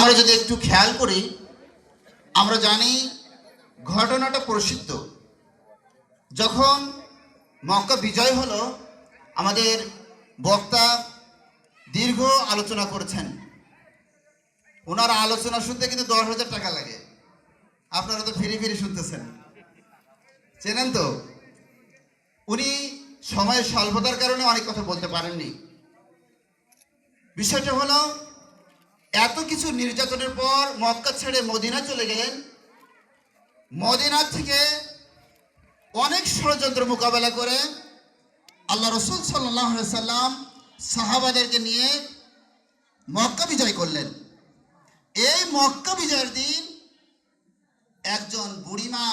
আমরা যদি একটু খেয়াল করি, আমরা জানি ঘটনাটা প্রসিদ্ধ। যখন মক্কা বিজয় হলো, আমাদের বক্তা দীর্ঘ আলোচনা করেছেন। ওনার আলোচনা শুনতে কিন্তু 10,000 টাকা লাগে। আপনারা তো ফিরে ফিরে শুনতেছেন, চেনেন তো। উনি সময়ের স্বল্পতার কারণে অনেক কথা বলতে পারেননি। বিষয়টা হলো, এত কিছু নির্যাতনের পর মক্কা ছেড়ে মদিনা চলে গেলেন। মদিনা থেকে অনেক ষড়যন্ত্র মোকাবেলা করে আল্লাহ রসুল সাল্লাল্লাহু আলাইহি সাল্লাম সাহাবাদেরকে নিয়ে মক্কা বিজয় করলেন। এই মক্কা বিজয়ের দিন একজন বুড়িমা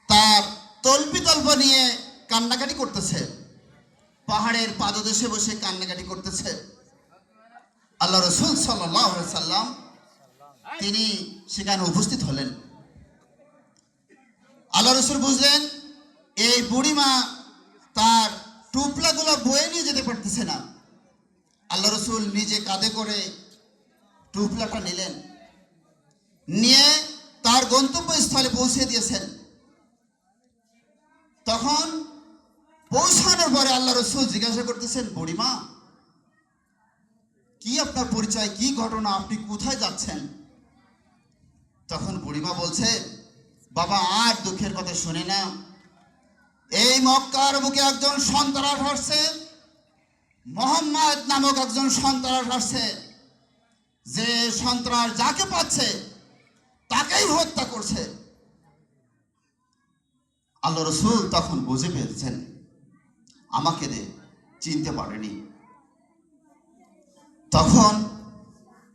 তার তল্পিতল্প নিয়ে কান্নাকাটি করতেছে, পাহাড়ের পাদদেশে বসে কান্নাকাটি করতেছে। আল্লাহ রসুল সাল্লাল্লাহু আলাইহি সাল্লাম তিনি সেখানে উপস্থিত হলেন। আল্লাহ রসুল বুঝলেন এই বুড়িমা তার টুপলাগুলো বয়ে নিয়ে যেতে পারতেছে না। আল্লাহ রসুল নিজে কাঁধে করে টুপলাটা নিলেন, নিয়ে তার গন্তব্যস্থলে পৌঁছে দিয়েছেন। তখন পৌঁছানোর পরে আল্লাহ রসুল জিজ্ঞাসা করতেছেন, বুড়িমা, কি আপনার পরিচয়, কি ঘটনা, আপনি কোথায় যাচ্ছেন? তখন বুড়িমা বলছে, বাবা, আর দুঃখের কথা শুনে না। এই মক্কার বুকে একজন সন্ত্রাস আসছে, মোহাম্মদ নামক একজন সন্ত্রাস আসছে, যে সন্ত্রাস যাকে পাচ্ছে তাকেই হত্যা করছে। আল্লাহ রসুল তখন বুঝে ফেলছেন আমাকে চিনতে পারেনি। তখন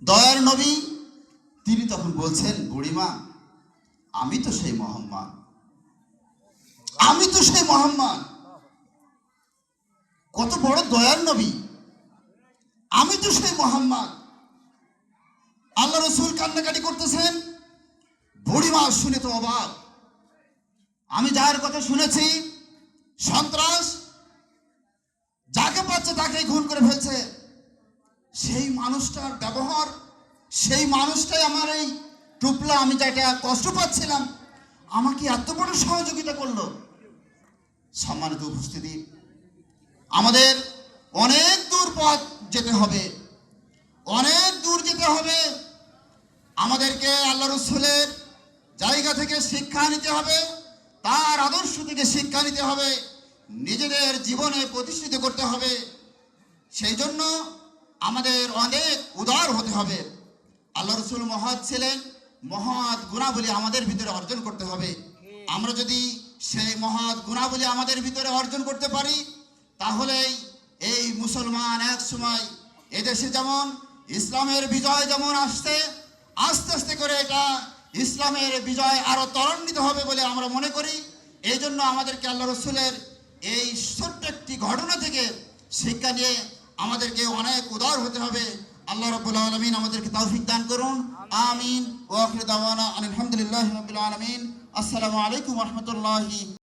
দয়ার নবী তিনি তখন বলছেন, বুড়িমা, আমি তো সেই মোহাম্মদ, আমি তো সেই মোহাম্মদ। কত বড় দয়ার নবী, আমি তো সেই মোহাম্মদ। আল্লাহ রসুল কান্নাকাটি করতেছেন। বুড়িমা শুনে তো অবাক। আমি যার কথা শুনেছি, সন্ত্রাস যাকে পাচ্ছে তাকেই খুন করে ফেলছে, সেই মানুষটার ব্যবহার, সেই মানুষটাই আমার এই টুপলা, আমি যেটা কষ্ট পাচ্ছিলাম, আমাকে এত বড় সহযোগিতা করলো। সম্মানিত উপস্থিতি, আমাদের অনেক দূর পথ যেতে হবে, অনেক দূর যেতে হবে। আমাদেরকে আল্লাহ রসুলের জায়গা থেকে শিক্ষা নিতে হবে, তার আদর্শ থেকে শিক্ষা নিতে হবে, নিজেদের জীবনে প্রতিষ্ঠিত করতে হবে। সেই জন্য আমাদের অনেক উদার হতে হবে। আল্লাহ রসুল মহৎ ছিলেন, মহৎ গুণাবলী আমাদের ভিতরে অর্জন করতে হবে। আমরা যদি সেই মহৎ গুণাবলী আমাদের ভিতরে অর্জন করতে পারি, তাহলেই এই মুসলমান এক সময় এদেশে যেমন ইসলামের বিজয় যেমন আসছে, আস্তে আস্তে করে এটা ইসলামের বিজয় আরো ত্বরান্বিত হবে বলে আমরা মনে করি। এই জন্য আমাদেরকে আল্লাহ রসুলের এই ছোট্ট একটি ঘটনা থেকে শিক্ষা নিয়ে আমাদেরকে অনেক উদার হতে হবে। আল্লাহ রাব্বুল আলামিন আমাদেরকে তৌফিক দান করুন। আমিন। ওয়া আখিরু দাওয়ানা আলহামদুলিল্লাহি রাব্বিল আলামিন। আসসালামু আলাইকুম ওয়া রাহমাতুল্লাহি